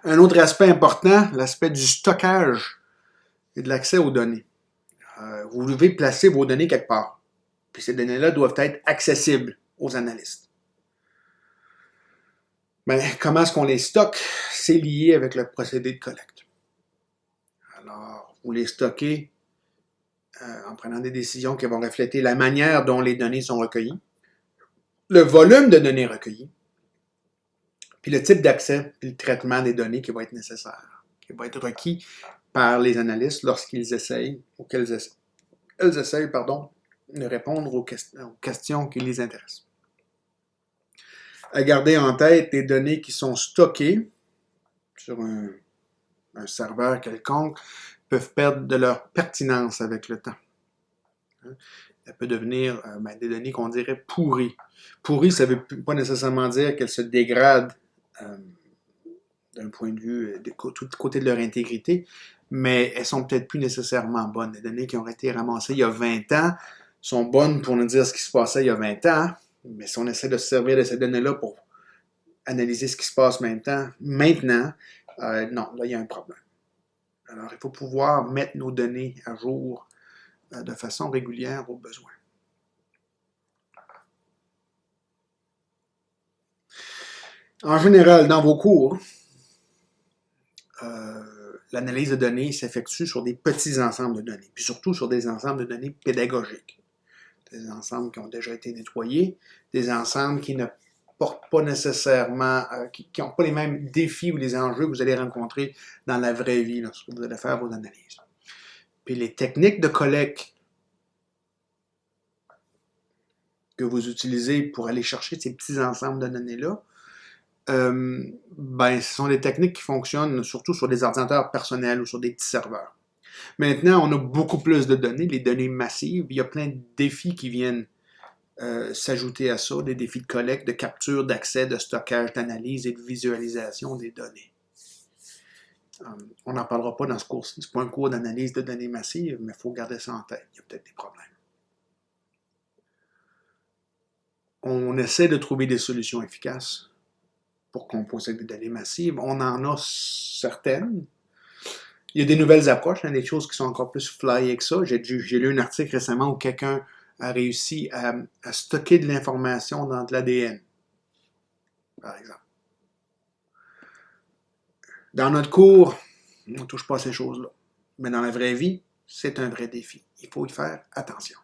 Un autre aspect important, l'aspect du stockage et de l'accès aux données. Vous devez placer vos données quelque part. Puis ces données-là doivent être accessibles aux analystes. Mais comment est-ce qu'on les stocke? C'est lié avec le procédé de collecte. Alors, vous les stockez en prenant des décisions qui vont refléter la manière dont les données sont recueillies, le volume de données recueillies, puis le type d'accès, puis le traitement des données qui va être nécessaire, qui va être requis par les analystes lorsqu'ils essayent, ou qu'elles essayent, de répondre aux questions qui les intéressent. À garder en tête, les données qui sont stockées sur un serveur quelconque peuvent perdre de leur pertinence avec le temps. Elle peut devenir des données qu'on dirait pourries. Pourries, ça ne veut pas nécessairement dire qu'elles se dégradent d'un point de vue du côté de leur intégrité, mais elles sont peut-être plus nécessairement bonnes. Les données qui ont été ramassées il y a 20 ans sont bonnes pour nous dire ce qui se passait il y a 20 ans, mais si on essaie de se servir de ces données-là pour analyser ce qui se passe maintenant, non, là, il y a un problème. Alors, il faut pouvoir mettre nos données à jour de façon régulière au besoin. En général, dans vos cours, l'analyse de données s'effectue sur des petits ensembles de données, puis surtout sur des ensembles de données pédagogiques. Des ensembles qui ont déjà été nettoyés, des ensembles qui ne portent pas nécessairement, qui n'ont pas les mêmes défis ou les enjeux que vous allez rencontrer dans la vraie vie lorsque vous allez faire vos analyses. Puis les techniques de collecte que vous utilisez pour aller chercher ces petits ensembles de données-là, ce sont des techniques qui fonctionnent surtout sur des ordinateurs personnels ou sur des petits serveurs. Maintenant, on a beaucoup plus de données, les données massives. Il y a plein de défis qui viennent s'ajouter à ça, des défis de collecte, de capture, d'accès, de stockage, d'analyse et de visualisation des données. On n'en parlera pas dans ce cours-ci. Ce n'est pas un cours d'analyse de données massives, mais il faut garder ça en tête. Il y a peut-être des problèmes. On essaie de trouver des solutions efficaces pour composer des données massives. On en a certaines. Il y a des nouvelles approches, des choses qui sont encore plus flyées que ça. J'ai lu un article récemment où quelqu'un a réussi à stocker de l'information dans de l'ADN, par exemple. Dans notre cours, on ne touche pas à ces choses-là. Mais dans la vraie vie, c'est un vrai défi. Il faut y faire attention.